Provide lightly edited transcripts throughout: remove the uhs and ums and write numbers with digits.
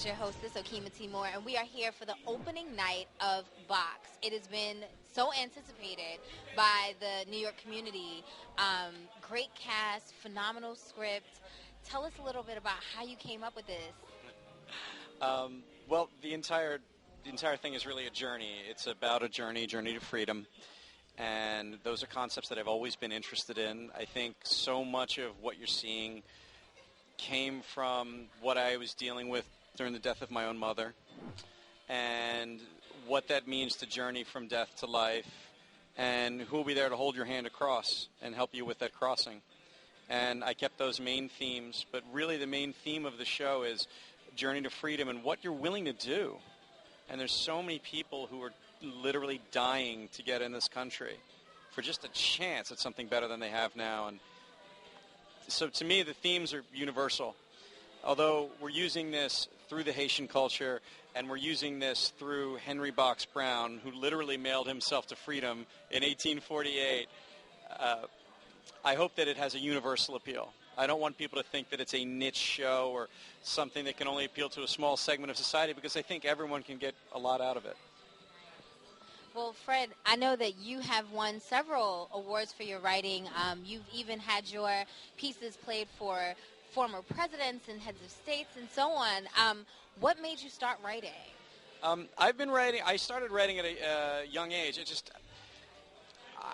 your hostess, Okema Timor, and we are here for the opening night of Box. It has been so anticipated by the New York community. Great cast, phenomenal script. Tell us a little bit about how you came up with this. Well, the entire thing is really a journey. It's about a journey to freedom. And those are concepts that I've always been interested in. I think so much of what you're seeing came from what I was dealing with during the death of my own mother, and what that means to journey from death to life, and who will be there to hold your hand across and help you with that crossing. And I kept those main themes, but really the main theme of the show is journey to freedom and what you're willing to do. And there's so many people who are literally dying to get in this country for just a chance at something better than they have now. And so to me, the themes are universal. Although we're using this through the Haitian culture, and we're using this through Henry Box Brown, who literally mailed himself to freedom in 1848, I hope that it has a universal appeal. I don't want people to think that it's a niche show or something that can only appeal to a small segment of society, because I think everyone can get a lot out of it. Well, Fred, I know that you have won several awards for your writing. You've even had your pieces played for former presidents and heads of states and so on. What made you start writing? I've been writing. I started writing at a young age.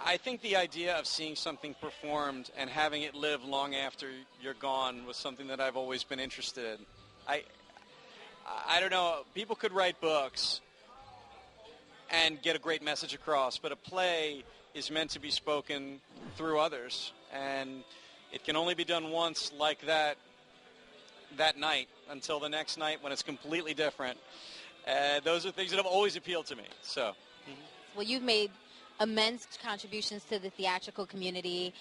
I think the idea of seeing something performed and having it live long after you're gone was something that I've always been interested in. I don't know. People could write books and get a great message across, but a play is meant to be spoken through others, and it can only be done once like that night until the next night when it's completely different. Those are things that have always appealed to me. So, Well, you've made immense contributions to the theatrical community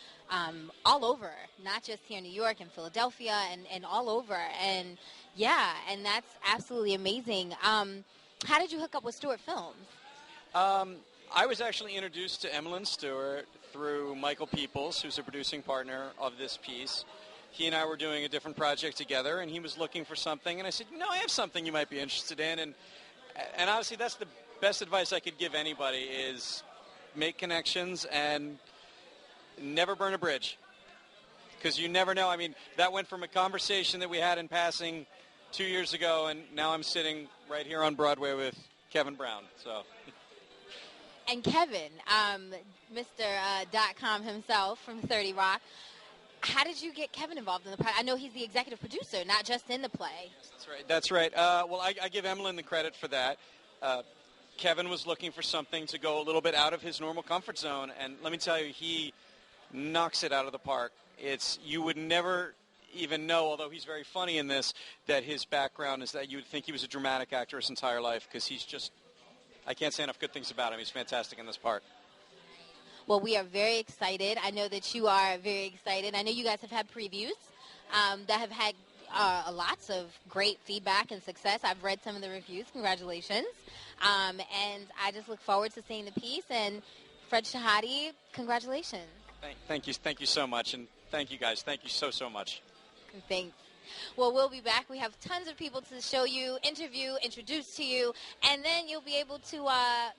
all over, not just here in New York and Philadelphia and all over. And, yeah, and that's absolutely amazing. How did you hook up with Stewart Films? I was actually introduced to Emmeline Stewart through Michael Peoples, who's a producing partner of this piece. He and I were doing a different project together, and he was looking for something, and I said, I have something you might be interested in. And honestly, that's the best advice I could give anybody, is make connections and never burn a bridge, because you never know. I mean, that went from a conversation that we had in passing 2 years ago, and now I'm sitting right here on Broadway with Kevin Brown. So. And Kevin, Mr. .com himself from 30 Rock, how did you get Kevin involved in the project? I know he's the executive producer, not just in the play. That's right. Well, I give Emmeline the credit for that. Kevin was looking for something to go a little bit out of his normal comfort zone, and let me tell you, he knocks it out of the park. You would never even know, although he's very funny in this, that his background is that you would think he was a dramatic actor his entire life, because he's just, I can't say enough good things about him. He's fantastic in this part. Well, we are very excited. I know that you are very excited. I know you guys have had previews that have had lots of great feedback and success. I've read some of the reviews. Congratulations. And I just look forward to seeing the piece. And Fred Shahade, congratulations. Thank you so much. And thank you, guys. Thank you so much. Thanks. Well, we'll be back. We have tons of people to show you, interview, introduce to you, and then you'll be able to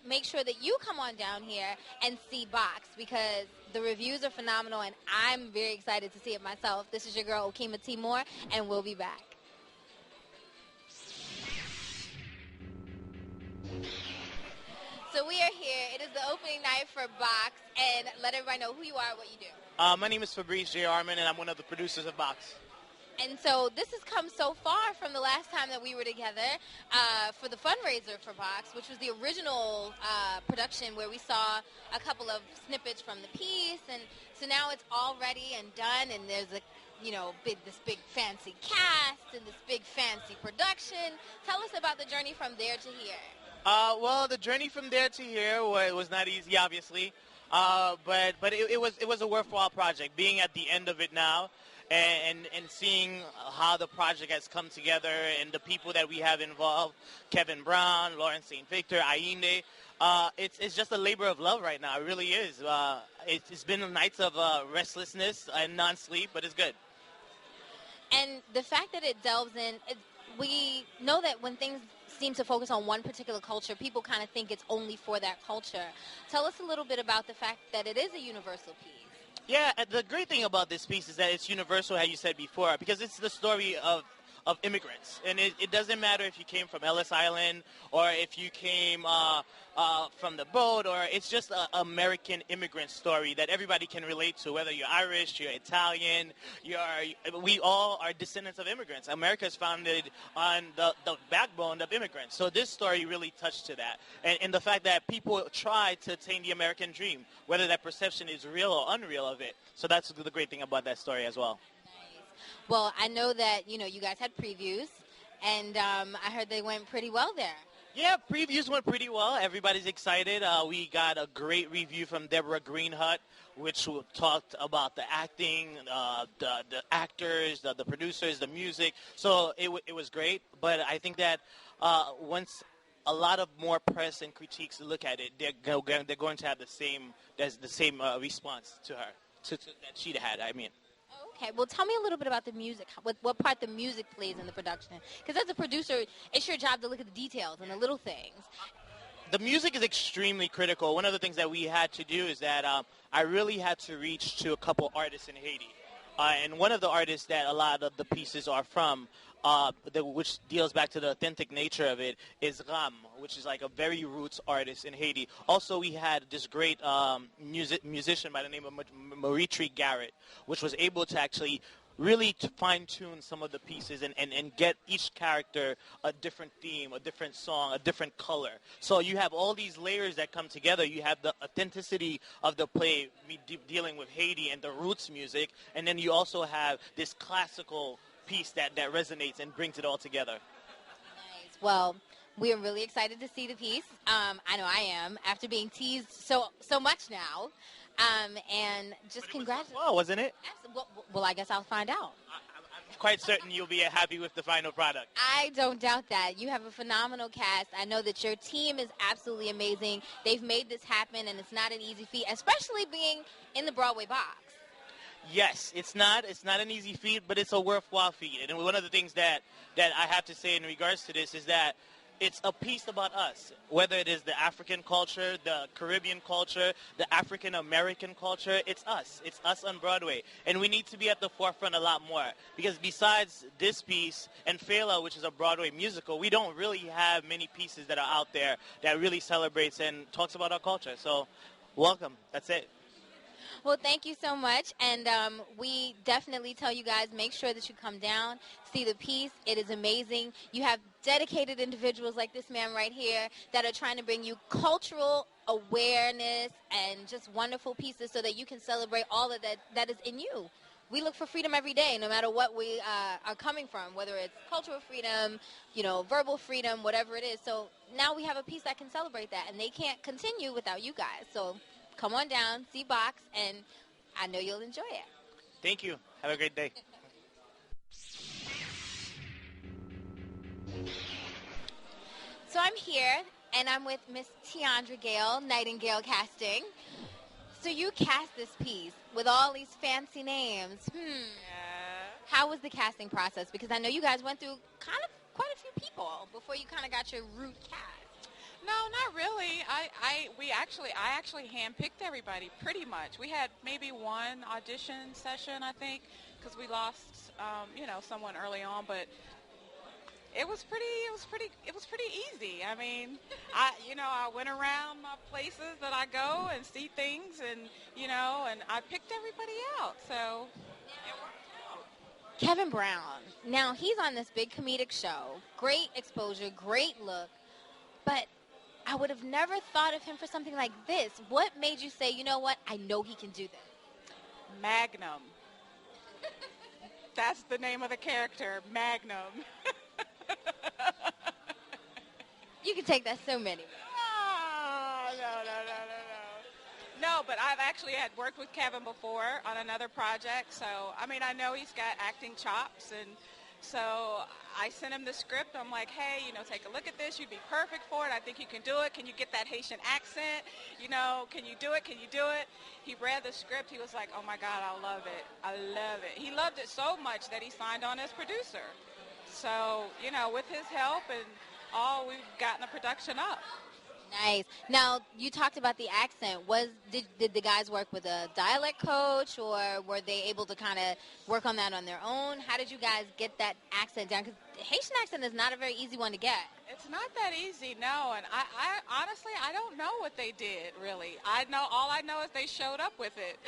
make sure that you come on down here and see Box, because the reviews are phenomenal, and I'm very excited to see it myself. This is your girl, Okema Timor, and we'll be back. So we are here. It is the opening night for Box, and let everybody know who you are and what you do. My name is Fabrice J. Arman, and I'm one of the producers of Box. And so this has come so far from the last time that we were together for the fundraiser for Box, which was the original production where we saw a couple of snippets from the piece. And so now it's all ready and done, and there's this big fancy cast and this big fancy production. Tell us about the journey from there to here. Well, the journey from there to here was not easy, obviously, but it was a worthwhile project. Being at the end of it now, and seeing how the project has come together and the people that we have involved, Kevin Brown, Lawrence St. Victor, Ainde, it's just a labor of love right now. It really is. It's been nights of restlessness and non-sleep, but it's good. And the fact that it delves in, we know that when things seem to focus on one particular culture, people kind of think it's only for that culture. Tell us a little bit about the fact that it is a universal piece. Yeah, the great thing about this piece is that it's universal, as you said before, because it's the story of immigrants. And it doesn't matter if you came from Ellis Island or if you came from the boat, or it's just an American immigrant story that everybody can relate to, whether you're Irish, you're Italian, we all are descendants of immigrants. America is founded on the backbone of immigrants. So this story really touched to that. And the fact that people try to attain the American dream, whether that perception is real or unreal of it. So that's the great thing about that story as well. Nice. Well, I know that, you guys had previews, and I heard they went pretty well there. Yeah, previews went pretty well. Everybody's excited. We got a great review from Deborah Greenhut, which talked about the acting, the actors, the producers, the music. So it was great. But I think that once a lot of more press and critiques look at it, they're going to have the same response to her that she had. I mean. Okay, well, tell me a little bit about the music, what part the music plays in the production. Because as a producer, it's your job to look at the details and the little things. The music is extremely critical. One of the things that we had to do is that I really had to reach to a couple artists in Haiti. And one of the artists that a lot of the pieces are from, which deals back to the authentic nature of it, is Ram, which is like a very roots artist in Haiti. Also, we had this great musician by the name of Maritri Garrett, which was able to actually really to fine-tune some of the pieces and get each character a different theme, a different song, a different color. So you have all these layers that come together. You have the authenticity of the play dealing with Haiti and the roots music, and then you also have this classical piece that resonates and brings it all together. Nice. Well, we are really excited to see the piece. I know I am, after being teased so much now. And just congratulations. Well, wasn't it? Well, I guess I'll find out. I'm quite certain you'll be happy with the final product. I don't doubt that. You have a phenomenal cast. I know that your team is absolutely amazing. They've made this happen, and it's not an easy feat, especially being in the Broadway box. Yes, it's not an easy feat, but it's a worthwhile feat. And one of the things that I have to say in regards to this is that it's a piece about us, whether it is the African culture, the Caribbean culture, the African-American culture. It's us. It's us on Broadway. And we need to be at the forefront a lot more. Because besides this piece and Fela, which is a Broadway musical, we don't really have many pieces that are out there that really celebrates and talks about our culture. So welcome. That's it. Well, thank you so much, and we definitely tell you guys, make sure that you come down, see the piece. It is amazing. You have dedicated individuals like this man right here that are trying to bring you cultural awareness and just wonderful pieces so that you can celebrate all of that is in you. We look for freedom every day, no matter what we are coming from, whether it's cultural freedom, verbal freedom, whatever it is. So now we have a piece that can celebrate that, and they can't continue without you guys. So come on down, see Box, and I know you'll enjoy it. Thank you. Have a great day. So I'm here, and I'm with Miss Tiandra Gale, Nightingale Casting. So you cast this piece with all these fancy names. Yeah. How was the casting process? Because I know you guys went through kind of quite a few people before you kind of got your root cast. No, not really. I actually handpicked everybody pretty much. We had maybe one audition session, I think, because we lost someone early on, but it was pretty easy. I mean, I went around my places that I go and see things, and and I picked everybody out. So it worked out. Kevin Brown. Now he's on this big comedic show. Great exposure, great look, but I would have never thought of him for something like this. What made you say, you know what, I know he can do this? Magnum. That's the name of the character, Magnum. You can take that so many ways. No, but I've actually had worked with Kevin before on another project, so, I know he's got acting chops, and so I sent him the script. I'm like, hey, take a look at this. You'd be perfect for it. I think you can do it. Can you get that Haitian accent? Can you do it? Can you do it? He read the script. He was like, oh, my God, I love it. I love it. He loved it so much that he signed on as producer. So, with his help and all, we've gotten the production up. Nice. Now, you talked about the accent. Did the guys work with a dialect coach, or were they able to kind of work on that on their own? How did you guys get that accent down? Because Haitian accent is not a very easy one to get. It's not that easy, no. And I honestly, I don't know what they did, really. All I know is they showed up with it.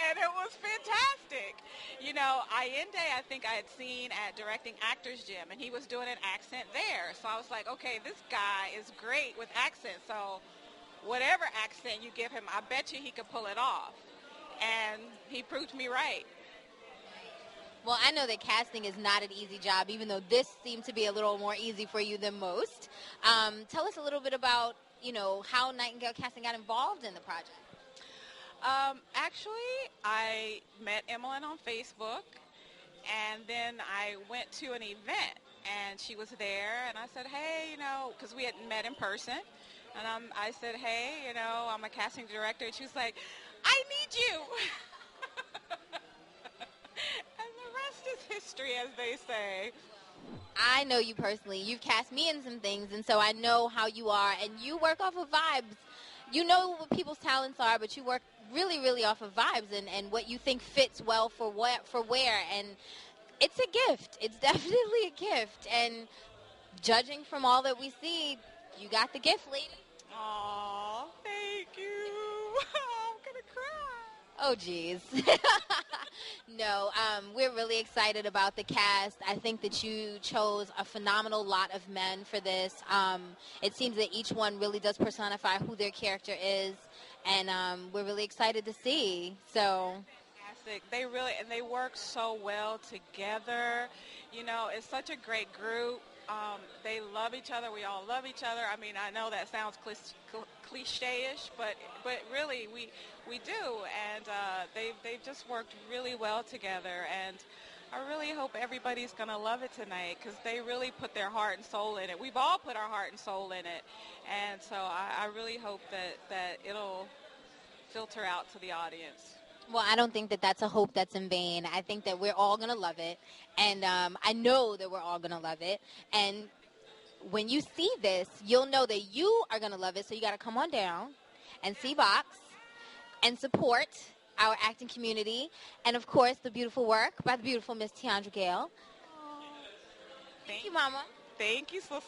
And it was fantastic. Allende, I think I had seen at Directing Actors Gym, and he was doing an accent there. So I was like, okay, this guy is great with accents. So whatever accent you give him, I bet you he could pull it off. And he proved me right. Well, I know that casting is not an easy job, even though this seemed to be a little more easy for you than most. Tell us a little bit about, how Nightingale Casting got involved in the project. Actually, I met Emmeline on Facebook, and then I went to an event, and she was there, and I said, hey, because we hadn't met in person, and I said, hey, I'm a casting director, and she was like, I need you. And the rest is history, as they say. I know you personally. You've cast me in some things, and so I know how you are, and you work off of vibes. You know what people's talents are, but you work really, really off of vibes and what you think fits well for where. And it's a gift. It's definitely a gift. And judging from all that we see, you got the gift, lady. Aw, thank you. I'm going to cry. Oh, geez. No, we're really excited about the cast. I think that you chose a phenomenal lot of men for this. It seems that each one really does personify who their character is, and we're really excited to see. So fantastic. They work so well together. It's such a great group. They love each other. We all love each other. I mean, I know that sounds cliche-ish, but really we do, and they've just worked really well together, and I really hope everybody's going to love it tonight because they really put their heart and soul in it. We've all put our heart and soul in it, and so I really hope that it'll filter out to the audience. Well, I don't think that that's a hope that's in vain. I think that we're all going to love it, and I know that we're all going to love it. And when you see this, you'll know that you are going to love it, so you got to come on down and see Vox and support our acting community and, of course, the beautiful work by the beautiful Miss Tiandra Gale. Thank you, Mama. Thank you, sister.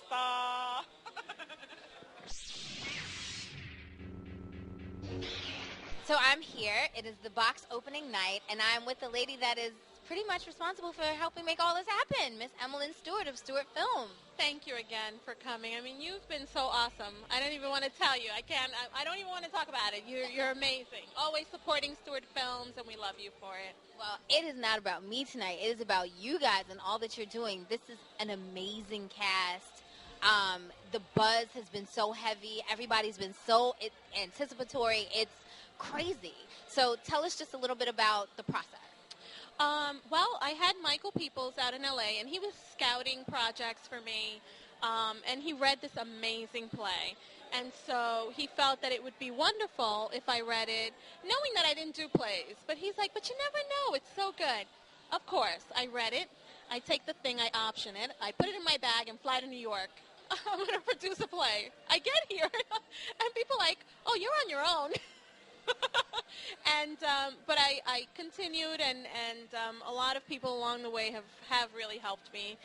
So I'm here. It is the box opening night, and I'm with the lady that is pretty much responsible for helping make all this happen, Miss Emmeline Stewart of Stewart Film. Thank you again for coming. I mean, you've been so awesome. I don't even want to tell you. I don't even want to talk about it. You're amazing. Always supporting Stewart Films, and we love you for it. Well, it is not about me tonight. It is about you guys and all that you're doing. This is an amazing cast. The buzz has been so heavy. Everybody's been so anticipatory. It's crazy. So tell us just a little bit about the process. Well, I had Michael Peoples out in L.A., and he was scouting projects for me, and he read this amazing play. And so he felt that it would be wonderful if I read it, knowing that I didn't do plays. But he's like, but you never know. It's so good. Of course, I read it. I take the thing, I option it. I put it in my bag and fly to New York. I'm going to produce a play. I get here, and people are like, oh, you're on your own. And but I continued, and a lot of people along the way have really helped me.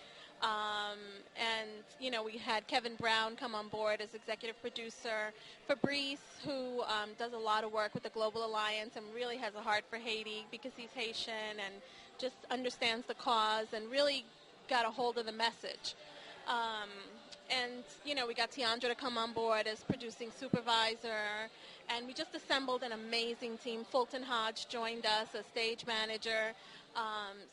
And, you know, we had Kevin Brown come on board as executive producer. Fabrice, who does a lot of work with the Global Alliance and really has a heart for Haiti because he's Haitian and just understands the cause and really got a hold of the message. And, you know, we got Tiandra to come on board as producing supervisor, and we just assembled an amazing team. Fulton Hodge joined us as stage manager.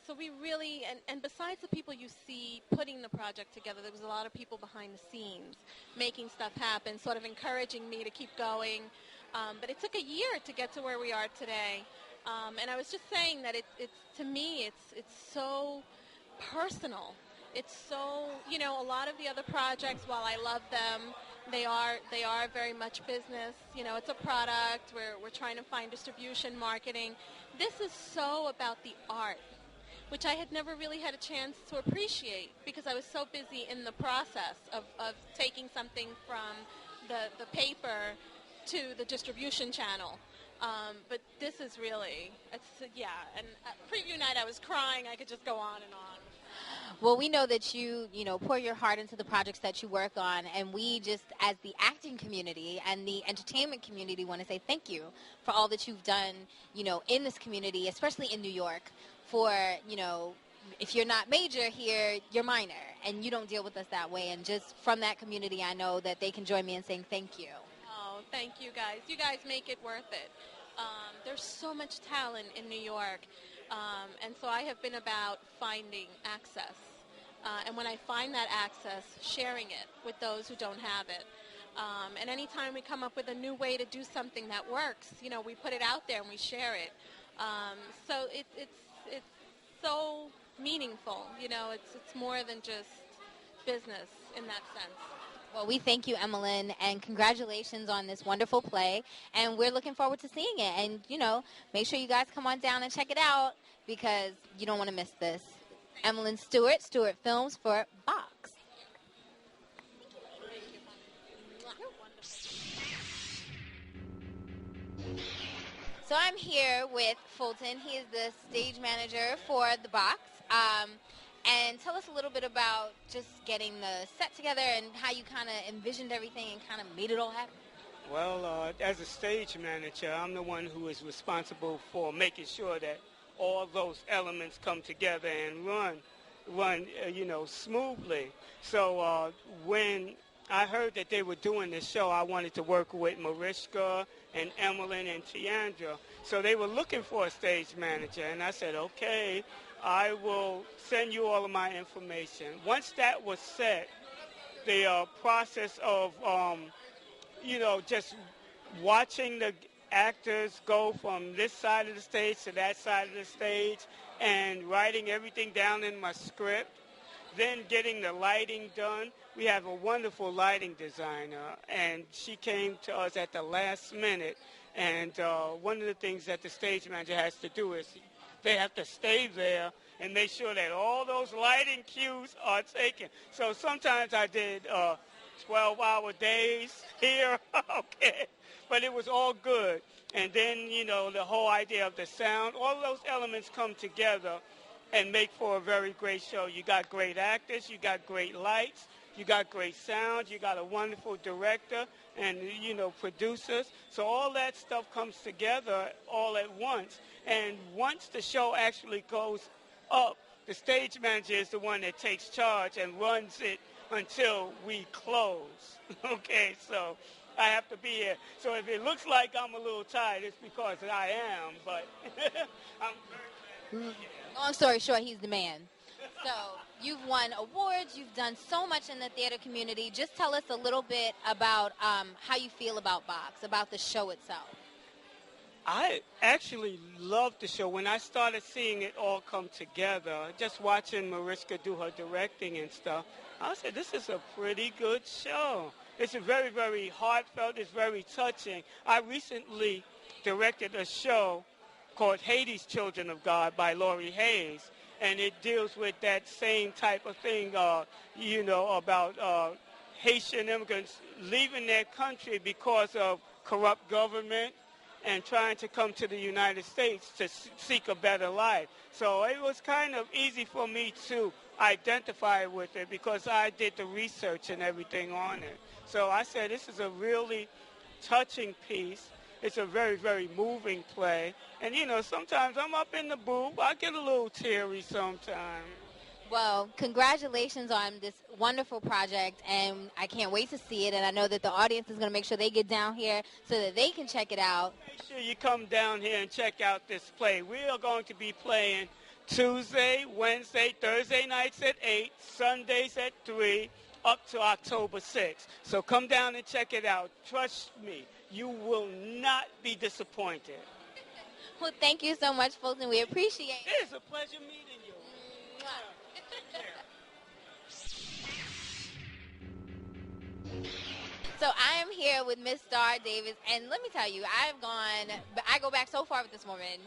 So we really, and besides the people you see putting the project together, there was a lot of people behind the scenes making stuff happen, sort of encouraging me to keep going. But it took a year to get to where we are today. And I was just saying that it's to me, it's so personal. It's so, you know, a lot of the other projects, while I love them, they are very much business. You know, it's a product. We're trying to find distribution, marketing. This is so about the art. which I had never really had a chance to appreciate because I was so busy in the process of taking something from the paper to the distribution channel. But this is really, and at preview night I was crying. I could just go on and on. Well, we know that you pour your heart into the projects that you work on, and we just, as the acting community and the entertainment community, want to say thank you for all that you've done, in this community, especially in New York, for, if you're not major here, you're minor, and you don't deal with us that way. And just from that community, I know that they can join me in saying thank you. Oh, thank you guys. You guys make it worth it. There's so much talent in New York. And so I have been about finding access. And when I find that access, sharing it with those who don't have it. And anytime we come up with a new way to do something that works, we put it out there and we share it. So it's so meaningful. It's more than just business in that sense. Well, we thank you, Emmeline, and congratulations on this wonderful play. And we're looking forward to seeing it. And, make sure you guys come on down and check it out because you don't want to miss this. Emmeline Stewart, Stewart Films for Box. So I'm here with Fulton. He is the stage manager for The Box. And tell us a little bit about just getting the set together and how you kind of envisioned everything and kind of made it all happen. Well, as a stage manager, I'm the one who is responsible for making sure that all those elements come together and run smoothly. So when I heard that they were doing this show, I wanted to work with Mariska and Emmeline and Tiandra. So they were looking for a stage manager, and I said, okay, I will send you all of my information. Once that was set, the process of, just watching the actors go from this side of the stage to that side of the stage and writing everything down in my script, then getting the lighting done. We have a wonderful lighting designer, and she came to us at the last minute. And one of the things that the stage manager has to do is they have to stay there and make sure that all those lighting cues are taken. So sometimes I did 12-hour days here, okay, but it was all good. And then, the whole idea of the sound, all of those elements come together and make for a very great show. You got great actors, you got great lights, you got great sound, you got a wonderful director and, producers. So all that stuff comes together all at once. And once the show actually goes up, the stage manager is the one that takes charge and runs it until we close. Okay, so I have to be here. So if it looks like I'm a little tired, it's because I am, but I'm very glad. Long story short, he's the man. So you've won awards. You've done so much in the theater community. Just tell us a little bit about how you feel about Box, about the show itself. I actually loved the show. When I started seeing it all come together, just watching Mariska do her directing and stuff, I said, this is a pretty good show. It's a very, very heartfelt. It's very touching. I recently directed a show called Haiti's Children of God by Laurie Hayes, and it deals with that same type of thing, about Haitian immigrants leaving their country because of corrupt government and trying to come to the United States to seek a better life. So it was kind of easy for me to identify with it because I did the research and everything on it. So I said, this is a really touching piece. It's a very, very moving play. And, sometimes I'm up in the booth. I get a little teary sometimes. Well, congratulations on this wonderful project, and I can't wait to see it. And I know that the audience is going to make sure they get down here so that they can check it out. Make sure you come down here and check out this play. We are going to be playing Tuesday, Wednesday, Thursday nights at 8, Sundays at 3, up to October 6th. So come down and check it out. Trust me, you will not be disappointed. Well, thank you so much, Fulton. We appreciate it. It's a pleasure meeting you. So I am here with Miss Star Davis, and let me tell you, I go back so far with this woman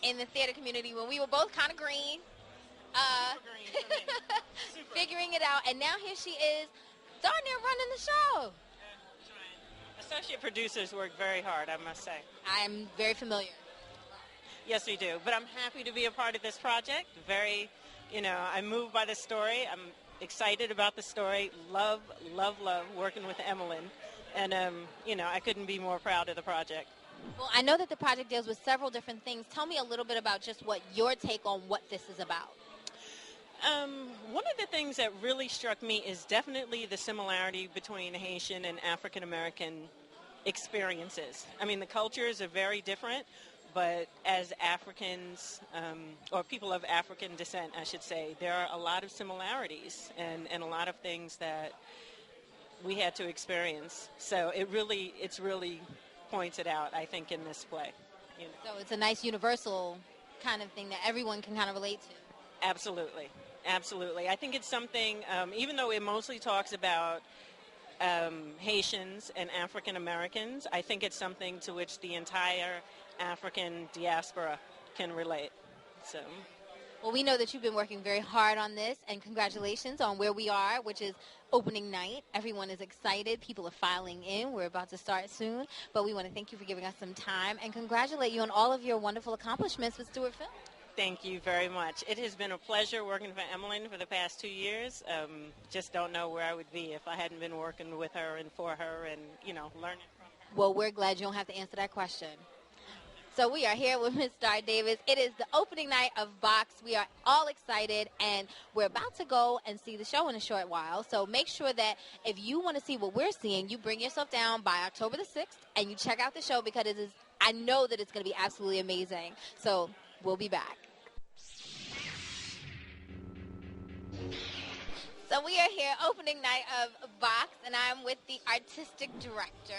in the theater community when we were both kind of green, figuring it out. And now here she is, darn near running the show. Associate producers work very hard, I must say. I'm very familiar. Yes, we do. But I'm happy to be a part of this project. I'm moved by the story. I'm excited about the story. Love working with Emmeline. And, I couldn't be more proud of the project. Well, I know that the project deals with several different things. Tell me a little bit about just what your take on what this is about. One of the things that really struck me is definitely the similarity between Haitian and African American experiences. I mean, the cultures are very different, but as Africans, or people of African descent, I should say, there are a lot of similarities and a lot of things that we had to experience. So it's really pointed out, I think, in this play. So it's a nice universal kind of thing that everyone can kind of relate to. Absolutely. I think it's something, even though it mostly talks about Haitians and African Americans, I think it's something to which the entire African diaspora can relate. So. Well, we know that you've been working very hard on this, and congratulations on where we are, which is opening night. Everyone is excited. People are filing in. We're about to start soon, but we want to thank you for giving us some time and congratulate you on all of your wonderful accomplishments with Stewart Film. Thank you very much. It has been a pleasure working for Emmeline for the past 2 years. Just don't know where I would be if I hadn't been working with her and for her and, learning from her. Well, we're glad you don't have to answer that question. So we are here with Ms. Star Davis. It is the opening night of Box. We are all excited, and we're about to go and see the show in a short while. So make sure that if you want to see what we're seeing, you bring yourself down by October the 6th, and you check out the show because I know that it's going to be absolutely amazing. So we'll be back. So we are here, opening night of Box, and I'm with the artistic director,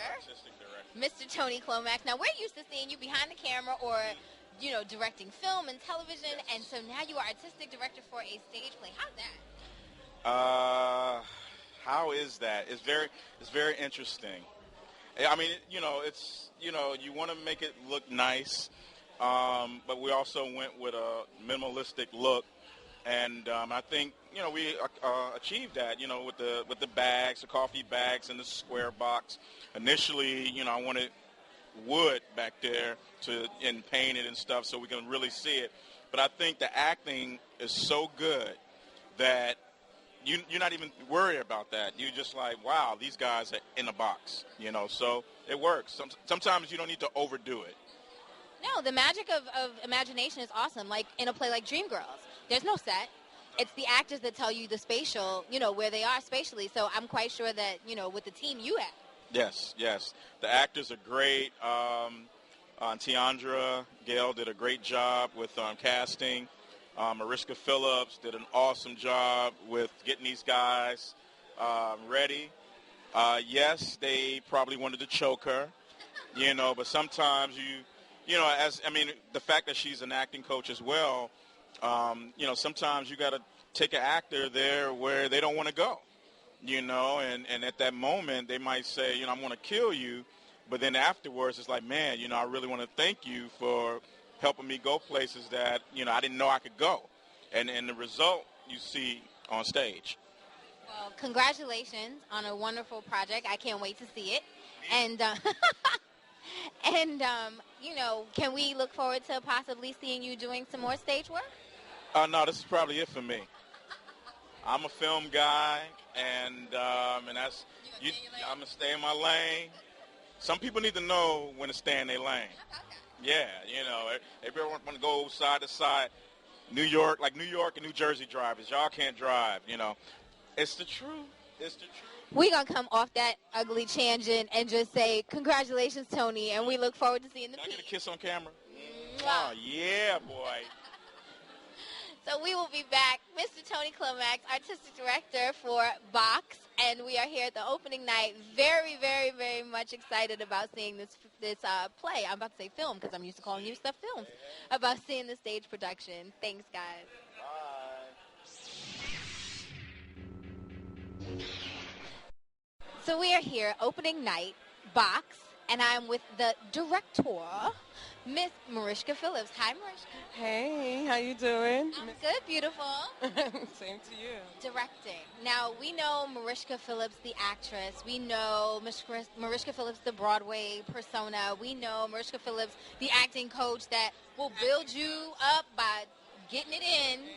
Mr. Tony Clomax. Now, we're used to seeing you behind the camera or, directing film and television, and so now you are artistic director for a stage play. How's that? How is that? It's very interesting. I mean, you want to make it look nice, but we also went with a minimalistic look. And I think, we achieved that, with the bags, the coffee bags and the square box. Initially, I wanted wood back there and painted and stuff so we can really see it. But I think the acting is so good that you're not even worried about that. You're just like, wow, these guys are in a box, so it works. Sometimes you don't need to overdo it. No, the magic of imagination is awesome. Like in a play like Dreamgirls, there's no set. It's the actors that tell you the spatial, where they are spatially. So I'm quite sure that, with the team you have. Yes. The actors are great. Tiandra Gale did a great job with casting. Mariska Phillips did an awesome job with getting these guys ready. Yes, they probably wanted to choke her, but sometimes the fact that she's an acting coach as well, sometimes you got to take an actor there where they don't want to go, and at that moment they might say, I'm going to kill you. But then afterwards it's like, man, I really want to thank you for helping me go places that, I didn't know I could go. And the result you see on stage. Well, congratulations on a wonderful project. I can't wait to see it. And, can we look forward to possibly seeing you doing some more stage work? No, this is probably it for me. I'm a film guy, and that's I'm gonna stay in my lane. Some people need to know when to stay in their lane. Yeah, everybody want to go side to side. New York and New Jersey drivers, y'all can't drive. It's the truth. We're going to come off that ugly tangent and just say, congratulations, Tony, and we look forward to seeing the Can I piece. get a kiss on camera? Mwah. Oh, yeah, boy. So we will be back. Mr. Tony Clomax, artistic director for Box, and we are here at the opening night. Very, very, very much excited about seeing this play. I'm about to say film because I'm used to calling you stuff films. About seeing the stage production. Thanks, guys. Bye. So we are here, opening night, Box, and I'm with the director, Miss Mariska Phillips. Hi, Mariska. Hey, how you doing? I'm good, beautiful. Same to you. Directing. Now, we know Mariska Phillips, the actress. We know Mariska Phillips, the Broadway persona. We know Mariska Phillips, the acting coach that will build you up by getting it in. Amen.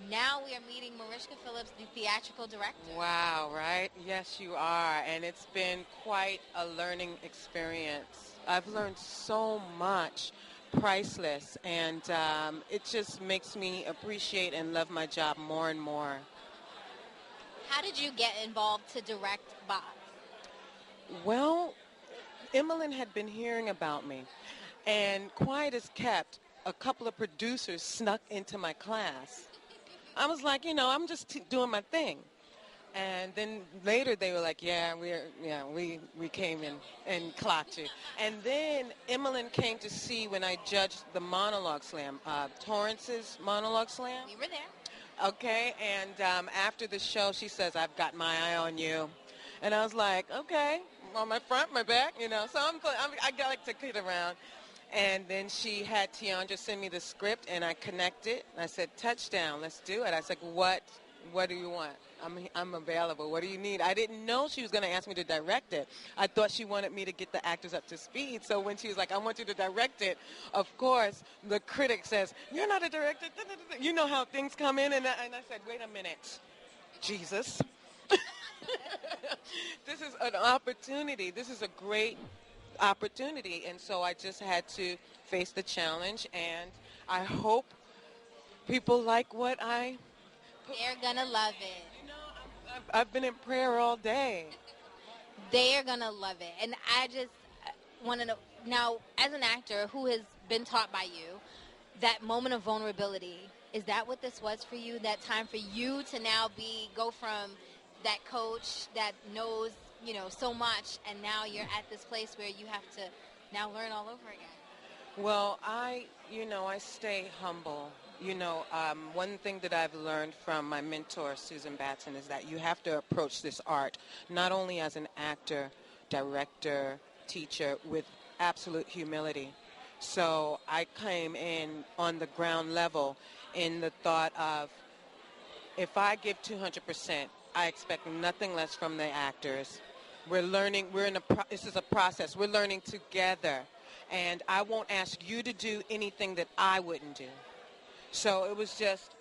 Now we are meeting Mariska Phillips, the theatrical director. Wow, right? Yes, you are. And it's been quite a learning experience. I've learned so much, priceless, and it just makes me appreciate and love my job more and more. How did you get involved to direct Box? Well, Emmeline had been hearing about me, and quiet as kept, a couple of producers snuck into my class. I was like, I'm just doing my thing. And then later they were like, we came in and clocked you. And then Emmeline came to see when I judged the monologue slam, Torrance's monologue slam. We were there. Okay, and after the show, she says, I've got my eye on you. And I was like, okay, on my front, my back, So I like to kid around. And then she had Tiandra send me the script, and I connected. I said, touchdown, let's do it. I said, what do you want? I'm available. What do you need? I didn't know she was going to ask me to direct it. I thought she wanted me to get the actors up to speed. So when she was like, I want you to direct it, of course, the critic says, you're not a director. You know how things come in. And I said, wait a minute, Jesus. This is an opportunity. This is a great opportunity, and so I just had to face the challenge, and I hope people like what I They're gonna love it. I've been in prayer all day. They're gonna love it. And I just want to know, now, as an actor who has been taught by you, that moment of vulnerability, is that what this was for you? That time for you to now go from that coach that knows so much, and now you're at this place where you have to now learn all over again? Well, I stay humble. One thing that I've learned from my mentor, Susan Batson, is that you have to approach this art not only as an actor, director, teacher, with absolute humility. So I came in on the ground level in the thought of, if I give 200%, I expect nothing less from the actors. We're learning. This is a process. We're learning together, and I won't ask you to do anything that I wouldn't do. So it was just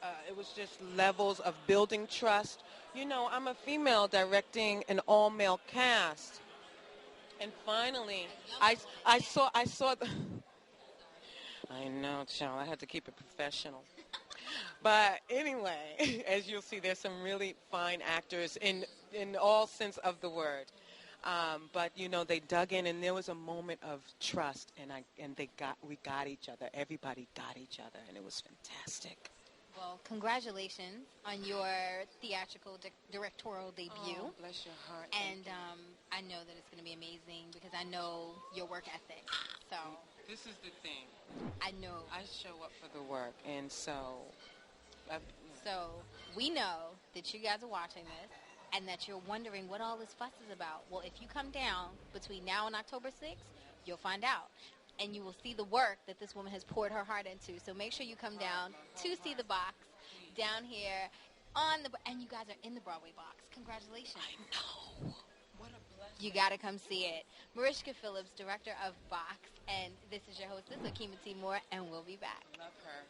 levels of building trust. I'm a female directing an all-male cast, and finally, I saw the. I know, child. I had to keep it professional. But anyway, as you'll see, there's some really fine actors in all sense of the word. But they dug in, and there was a moment of trust, and we got each other. Everybody got each other, and it was fantastic. Well, congratulations on your theatrical directorial debut. Oh, bless your heart. And I know that it's going to be amazing because I know your work ethic. So this is the thing. I know. I show up for the work, and so. So we know that you guys are watching this and that you're wondering what all this fuss is about. Well, if you come down between now and October 6th, you'll find out. And you will see the work that this woman has poured her heart into. So make sure you come down to see the box down here and you guys are in the Broadway box. Congratulations. I know. What a blessing. You got to come see it. Mariska Phillips, director of Box. And this is your hostess, Okema T. Moore, and we'll be back. Love her.